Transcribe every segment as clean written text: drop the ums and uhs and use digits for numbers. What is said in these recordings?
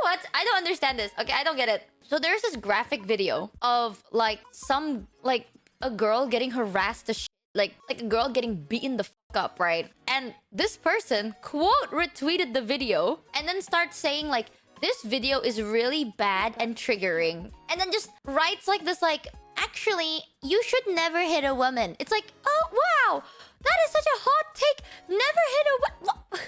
what? I don't understand this. Okay, I don't get it. So there's this graphic video of like a girl getting harassed to like a girl getting beaten the fuck up, right? And this person quote retweeted the video and then starts saying like, this video is really bad and triggering. And then just writes like this, like, actually, you should never hit a woman. It's like, oh, wow, that is such a hot take. Never hit a woman.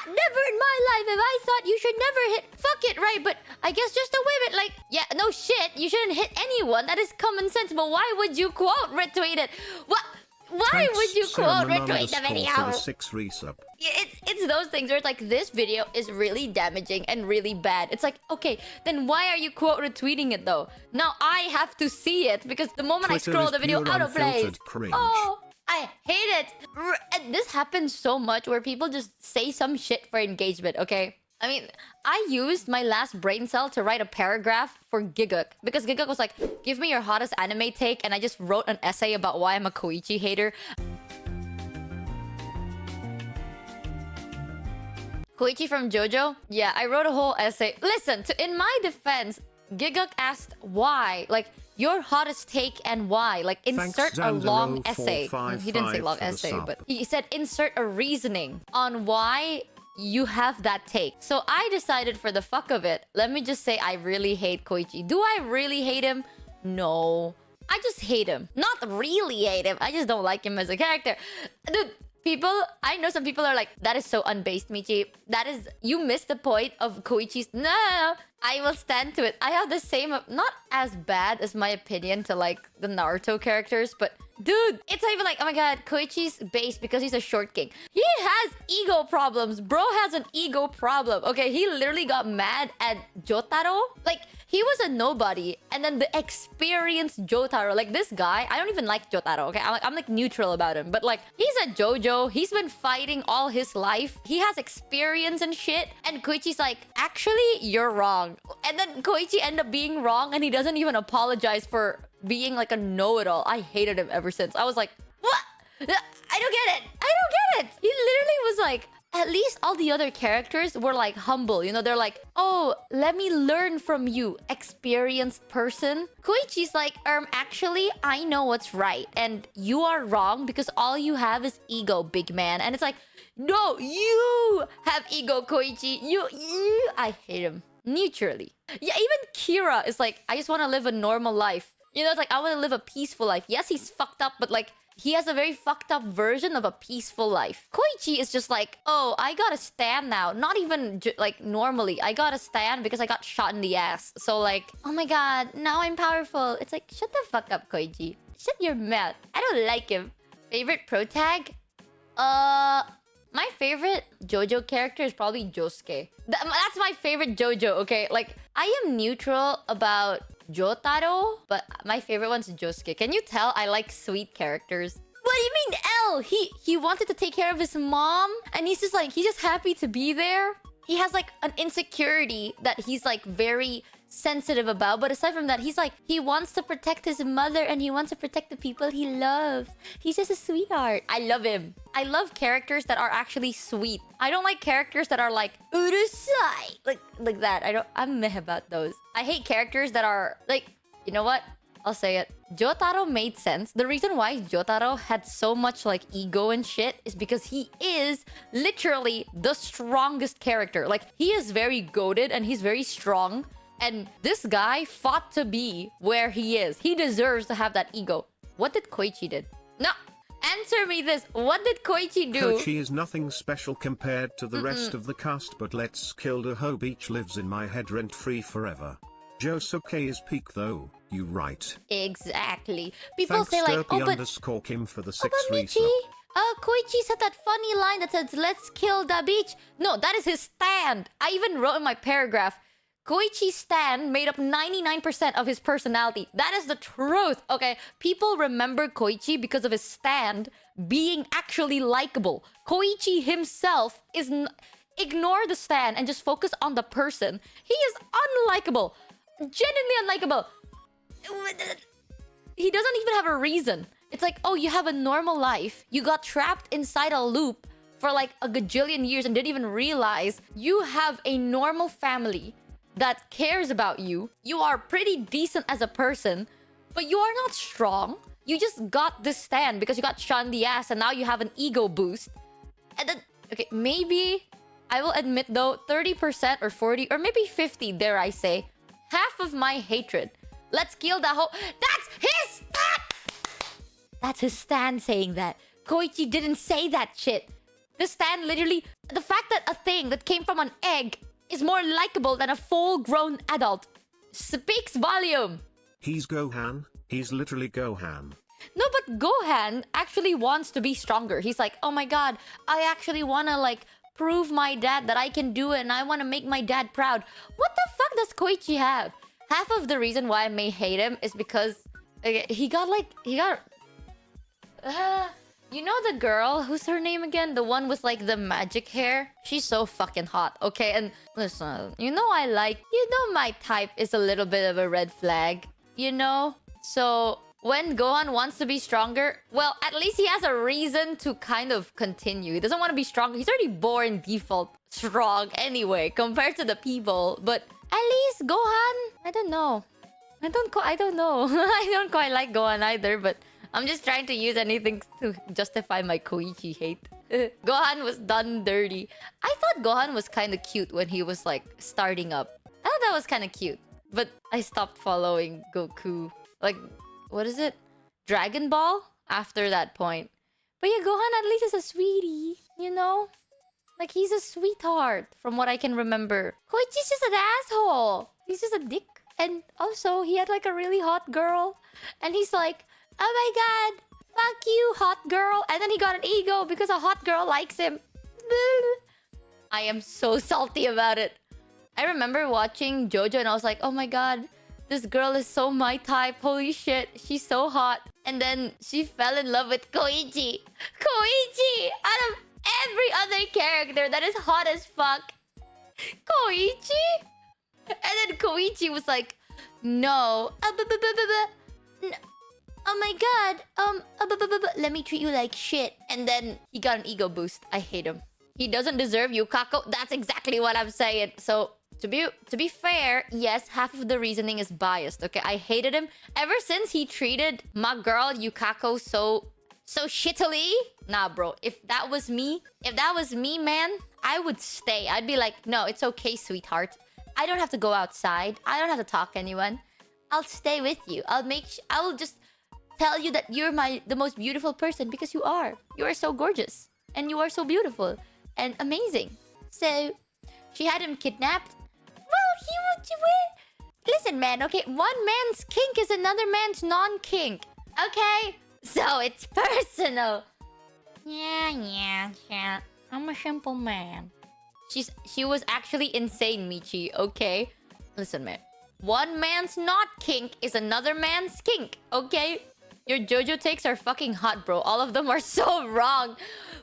Never in my life have I thought you should never hit. Fuck it, right? But I guess just a women, like, yeah, no shit. You shouldn't hit anyone. That is common sense. But why would you quote retweet it? What? Why would you quote retweet the video? For the 6 resub. It's those things where it's like, this video is really damaging and really bad. It's like, okay, then why are you quote retweeting it though? Now I have to see it because the moment Twitter I scroll the video out of place. Cringe. Oh, I hate it. And this happens so much where people just say some shit for engagement, okay? I mean, I used my last brain cell to write a paragraph for Giguk because Giguk was like, give me your hottest anime take, and I just wrote an essay about why I'm a Koichi hater. Koichi from JoJo? Yeah, I wrote a whole essay. Listen, in my defense, Giguk asked why, like, your hottest take and why. Like, insert a long essay. He didn't say long essay, but he said insert a reasoning on why you have that take. So I decided for the fuck of it, let me just say I really hate Koichi. Do I really hate him? No. I just hate him. Not really hate him. I just don't like him as a character. Dude, I know some people are like, that is so unbased, Michi. That is, you missed the point of Koichi's. No, I will stand to it. I have the same, not as bad as my opinion to like the Naruto characters, but dude, it's not even like, oh my god, Koichi's based because he's a short king. He has ego problems. Bro has an ego problem. Okay, he literally got mad at Jotaro. Like, he was a nobody, and then the experienced Jotaro, like this guy, I don't even like Jotaro, okay? I'm like neutral about him, but like, he's a JoJo, he's been fighting all his life, he has experience and shit, and Koichi's like, actually, you're wrong. And then Koichi ended up being wrong, and he doesn't even apologize for being like a know-it-all. I hated him ever since. I was like, what? I don't get it. I don't get it. He literally was like, at least all the other characters were like humble, you know, they're like, oh, let me learn from you, experienced person. Koichi's like, actually, I know what's right, and you are wrong because all you have is ego, big man. And it's like, no, you have ego, Koichi. You, I hate him. Neutrally. Yeah, even Kira is like, I just want to live a normal life. You know, it's like, I want to live a peaceful life. Yes, he's fucked up, but like, he has a very fucked up version of a peaceful life. Koichi is just like, oh, I gotta stand now. Not even like normally. I gotta stand because I got shot in the ass. So like, oh my god, now I'm powerful. It's like, shut the fuck up, Koichi. Shut your mouth. I don't like him. Favorite protag? My favorite JoJo character is probably Josuke. That's my favorite JoJo, okay? Like, I am neutral about Jotaro, but my favorite one's Josuke. Can you tell I like sweet characters? What do you mean L? He wanted to take care of his mom, and he's just like, he's just happy to be there. He has like an insecurity that he's like very sensitive about, but aside from that, he's like, he wants to protect his mother and he wants to protect the people he loves. He's just a sweetheart. I love him. I love characters that are actually sweet. I don't like characters that are like urusai, like that. I'm meh about those. I hate characters that are like, you know what? I'll say it. Jotaro made sense. The reason why Jotaro had so much like ego and shit is because he is literally the strongest character. Like, he is very goated and he's very strong. And this guy fought to be where he is. He deserves to have that ego. What did Koichi did? No. Answer me this. What did Koichi do? Koichi is nothing special compared to the rest of the cast, but Let's Kill the Hoe Beach lives in my head rent-free forever. Josuke is peak though, you right. Exactly. People Thanks say like, oh, but Kim for the 6 but Michi, Koichi said that funny line that says, let's kill the beach. No, that is his stand. I even wrote in my paragraph, Koichi's stand made up 99% of his personality. That is the truth, okay? People remember Koichi because of his stand being actually likable. Koichi himself is... Ignore the stand and just focus on the person. He is unlikable. Genuinely unlikable. He doesn't even have a reason. It's like, oh, you have a normal life. You got trapped inside a loop for like a gajillion years and didn't even realize you have a normal family that cares about you. You are pretty decent as a person, but you are not strong. You just got this stand because you got shot in the ass and now you have an ego boost. And then, okay, maybe I will admit though, 30% or 40 or maybe 50, dare I say, half of my hatred. Let's kill that whole... That's his stand! That's his stand saying that. Koichi didn't say that shit. The stand literally... The fact that a thing that came from an egg is more likable than a full-grown adult speaks volume. He's Gohan. He's literally Gohan. No, but Gohan actually wants to be stronger. He's like, oh my god, I actually want to like prove my dad that I can do it and I want to make my dad proud. What the fuck does Koichi have? Half of the reason why I may hate him is because he got... You know the girl? Who's her name again? The one with like the magic hair? She's so fucking hot, okay? And listen, you know my type is a little bit of a red flag, you know? So when Gohan wants to be stronger, well, at least he has a reason to kind of continue. He doesn't want to be strong. He's already born default strong anyway, compared to the people. But at least Gohan, I don't know. I don't know. I don't quite like Gohan either, but I'm just trying to use anything to justify my Koichi hate. Gohan was done dirty. I thought Gohan was kind of cute when he was like starting up. I thought that was kind of cute. But I stopped following Goku. Like, what is it? Dragon Ball? After that point. But yeah, Gohan at least is a sweetie, you know? Like, he's a sweetheart from what I can remember. Koichi's just an asshole. He's just a dick. And also, he had like a really hot girl. And he's like, oh my god, fuck you, hot girl. And then he got an ego because a hot girl likes him. I am so salty about it. I remember watching JoJo and I was like, oh my god, this girl is so my type. Holy shit, she's so hot. And then she fell in love with Koichi. Koichi! Out of every other character that is hot as fuck. Koichi? And then Koichi was like, no. No. Oh my god, let me treat you like shit. And then he got an ego boost. I hate him. He doesn't deserve Yukako. That's exactly what I'm saying. So, to be fair, yes, half of the reasoning is biased, okay? I hated him ever since he treated my girl Yukako so shittily. Nah, bro. If that was me, man, I would stay. I'd be like, no, it's okay, sweetheart. I don't have to go outside. I don't have to talk to anyone. I'll stay with you. I will just tell you that you're the most beautiful person because you are. You are so gorgeous. And you are so beautiful. And amazing. So, she had him kidnapped. Well, he would... Listen, man, okay? One man's kink is another man's non-kink. Okay? So, it's personal. Yeah. I'm a simple man. She was actually insane, Michi, okay? Listen, man. One man's not kink is another man's kink, okay? Your JoJo takes are fucking hot, bro. All of them are so wrong.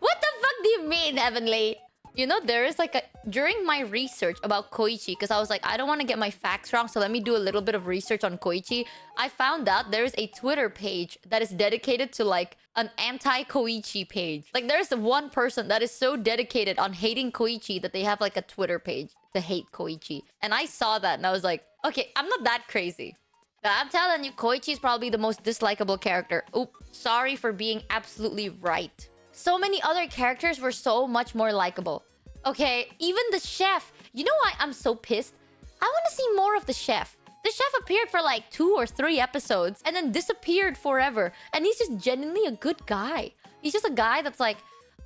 What the fuck do you mean, Heavenly? You know, there is like a... During my research about Koichi, because I was like, I don't want to get my facts wrong, so let me do a little bit of research on Koichi. I found out there is a Twitter page that is dedicated to like an anti-Koichi page. Like there's one person that is so dedicated on hating Koichi that they have like a Twitter page to hate Koichi. And I saw that and I was like, okay, I'm not that crazy. But I'm telling you, Koichi is probably the most dislikable character. Oop, sorry for being absolutely right. So many other characters were so much more likable. Okay, even the chef. You know why I'm so pissed? I want to see more of the chef. The chef appeared for like 2 or 3 episodes and then disappeared forever. And he's just genuinely a good guy. He's just a guy that's like,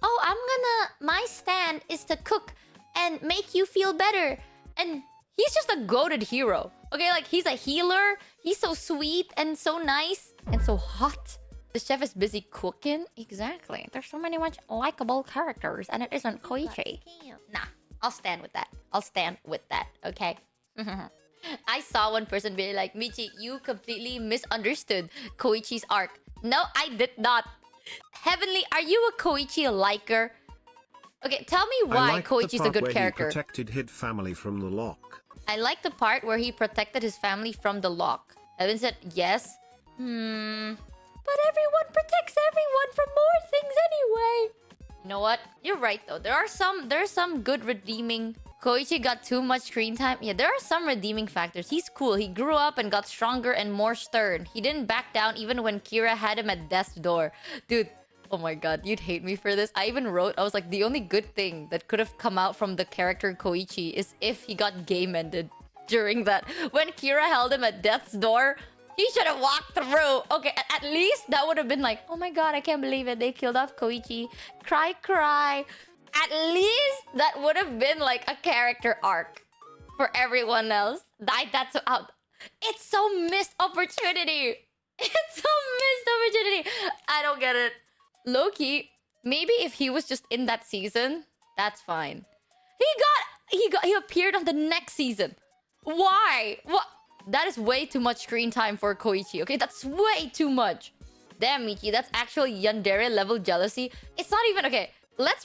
oh, my stand is to cook and make you feel better. And he's just a goated hero. Okay, like he's a healer. He's so sweet and so nice and so hot. The chef is busy cooking. Exactly. There's so many much likable characters and it isn't Koichi. Nah, I'll stand with that. I'll stand with that, okay? I saw one person be like, Michi, you completely misunderstood Koichi's arc. No, I did not. Heavenly, are you a Koichi liker? Okay, tell me why Koichi's a good character. He protected his family from the lock. I like the part where he protected his family from the lock. Evan said yes. But everyone protects everyone from more things anyway. You know what? You're right though. There's some good redeeming Koichi got too much screen time. Yeah, there are some redeeming factors. He's cool. He grew up and got stronger and more stern. He didn't back down even when Kira had him at death's door. Dude, oh my god, you'd hate me for this. I even wrote, I was like, the only good thing that could have come out from the character Koichi is if he got game-ended during that. When Kira held him at death's door, he should have walked through. Okay, at least that would have been like, oh my god, I can't believe it. They killed off Koichi. Cry, cry. At least that would have been like a character arc for everyone else. That's out. It's so missed opportunity. It's so missed opportunity. I don't get it. Loki, maybe if he was just in that season, that's fine. He appeared on the next season. Why? What? That is way too much screen time for Koichi. Okay, that's way too much. Damn, Michi, that's actually yandere level jealousy. It's not even okay. Let's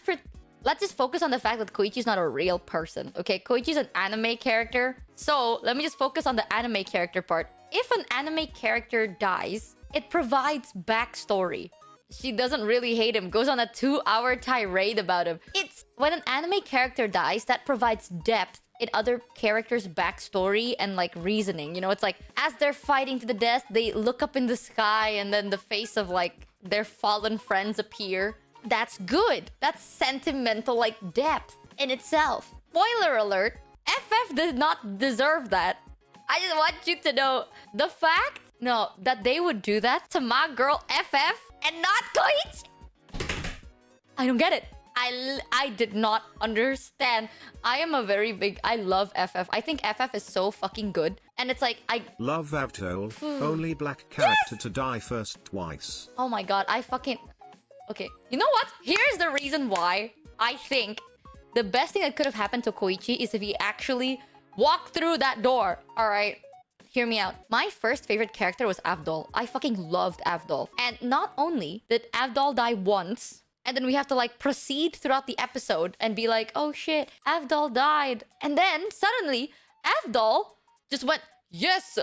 just focus on the fact that Koichi's not a real person. Okay, Koichi's an anime character. So let me just focus on the anime character part. If an anime character dies, it provides backstory. She doesn't really hate him, goes on a 2-hour tirade about him. It's when an anime character dies, that provides depth in other characters' backstory and like reasoning. You know, it's like as they're fighting to the death, they look up in the sky and then the face of like their fallen friends appear. That's good. That's sentimental like depth in itself. Spoiler alert, FF did not deserve that. I just want you to know the fact that they would do that to my girl FF and not Koichi. I don't get it. I did not understand. I love FF. I think FF is so fucking good. And it's like, I love Avtol. Only black character to die first twice. Oh my god, okay. You know what? Here's the reason why I think the best thing that could have happened to Koichi is if he actually walked through that door. Alright, hear me out. My first favorite character was Avdol. I fucking loved Avdol. And not only did Avdol die once, and then we have to like proceed throughout the episode and be like, oh shit, Avdol died. And then suddenly, Avdol just went, yes,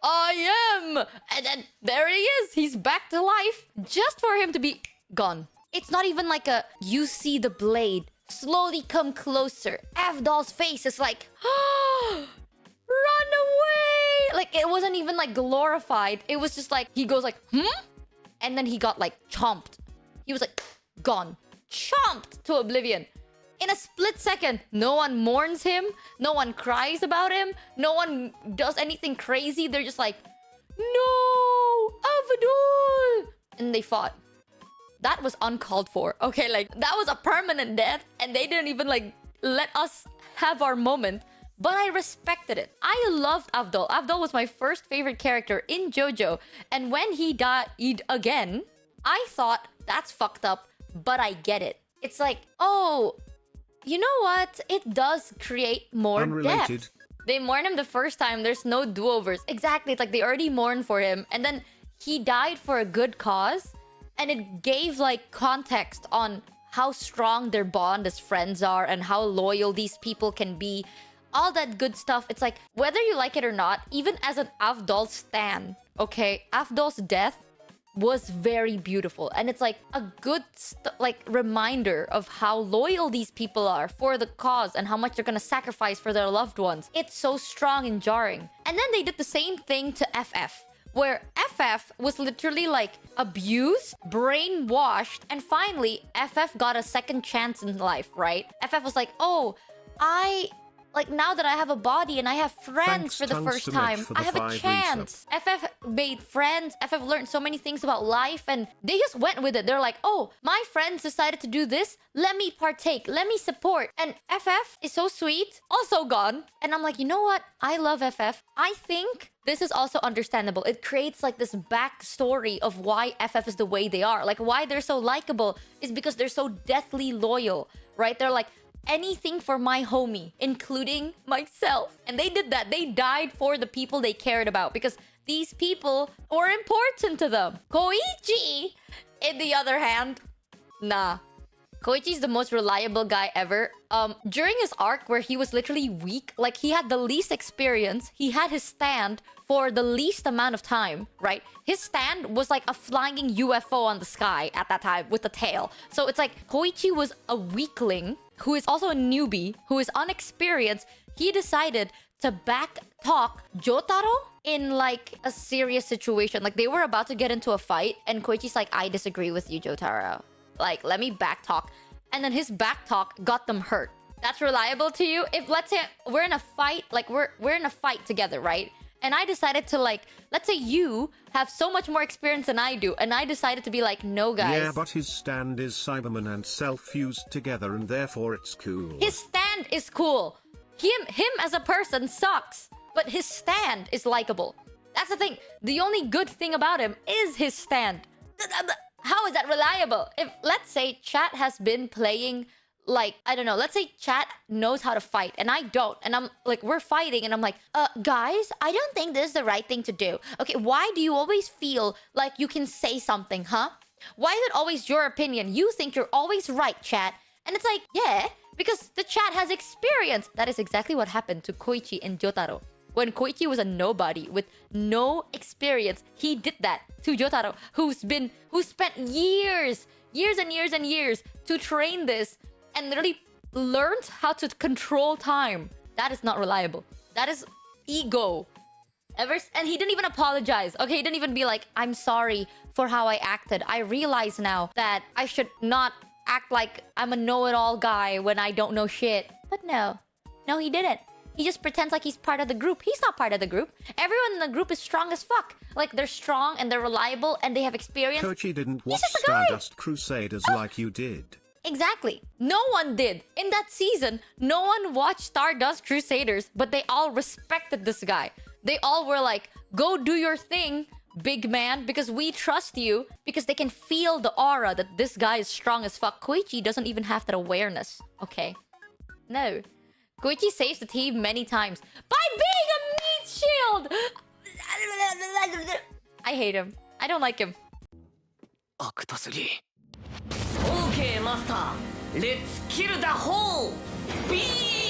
I am. And then there he is. He's back to life just for him to be gone. It's not even like you see the blade slowly come closer. Avdol's face is like, run away. Like it wasn't even like glorified. It was just like, he goes like, and then he got like chomped. He was like, gone. Chomped to oblivion. In a split second, no one mourns him. No one cries about him. No one does anything crazy. They're just like, no, Avdol. And they fought. That was uncalled for. Okay, like, that was a permanent death. And they didn't even, like, let us have our moment. But I respected it. I loved Avdol. Avdol was my first favorite character in JoJo. And when he died again, I thought, that's fucked up. But I get it. It's like, oh, you know what? It does create more depth. They mourn him the first time. There's no do-overs. Exactly. It's like they already mourned for him. And then he died for a good cause. And it gave like context on how strong their bond as friends are and how loyal these people can be. All that good stuff. It's like, whether you like it or not, even as an Avdol stan, okay, Avdol's death was very beautiful. And it's like a good reminder of how loyal these people are for the cause and how much they're gonna sacrifice for their loved ones. It's so strong and jarring. And then they did the same thing to FF, where FF was literally like abused, brainwashed, and finally FF got a second chance in life, right? FF was like, oh, now that I have a body and I have friends for the first time, I have a chance. FF made friends. FF learned so many things about life and they just went with it. They're like, oh, my friends decided to do this. Let me partake. Let me support. And FF is so sweet. Also gone. And I'm like, you know what? I love FF. I think this is also understandable. It creates like this backstory of why FF is the way they are. Like why they're so likable is because they're so deathly loyal, right? They're like, anything for my homie, including myself. And they did that. They died for the people they cared about because these people were important to them. Koichi, in the other hand, nah. Koichi's the most reliable guy ever. During his arc where he was literally weak, like he had the least experience, he had his stand for the least amount of time, right? His stand was like a flying UFO on the sky at that time with a tail. So it's like Koichi was a weakling who is also a newbie, who is unexperienced, he decided to back talk Jotaro in like a serious situation. Like they were about to get into a fight and Koichi's like, I disagree with you, Jotaro. Like, let me back talk. And then his back talk got them hurt. That's reliable to you? If let's say we're in a fight, like we're in a fight together, right? And I decided to like, let's say you have so much more experience than I do, and I decided to be like, no guys. Yeah, but his stand is Cyberman and Self fused together and therefore it's cool. His stand is cool. Him as a person sucks, but his stand is likable. That's the thing. The only good thing about him is his stand. How is that reliable? If, let's say, chat has been playing, like, I don't know, let's say chat knows how to fight and I don't. And I'm like, we're fighting and I'm like, guys, I don't think this is the right thing to do. Okay, why do you always feel like you can say something, huh? Why is it always your opinion? You think you're always right, chat. And it's like, yeah, because the chat has experience. That is exactly what happened to Koichi and Jotaro. When Koichi was a nobody with no experience, he did that to Jotaro, who spent years and years to train this and literally learned how to control time. That is not reliable. That is ego. And he didn't even apologize. Okay, he didn't even be like, I'm sorry for how I acted. I realize now that I should not act like I'm a know-it-all guy when I don't know shit. But no, he didn't. He just pretends like he's part of the group. He's not part of the group. Everyone in the group is strong as fuck. Like, they're strong and they're reliable and they have experience. Koichi didn't watch Stardust Crusaders like you did. Exactly. No one did. In that season, no one watched Stardust Crusaders, but they all respected this guy. They all were like, go do your thing, big man, because we trust you, because they can feel the aura that this guy is strong as fuck. Koichi doesn't even have that awareness, okay? No. Koichi saves the team many times by being a meat shield! I hate him. I don't like him. Okay, master. Let's kill the whole beast!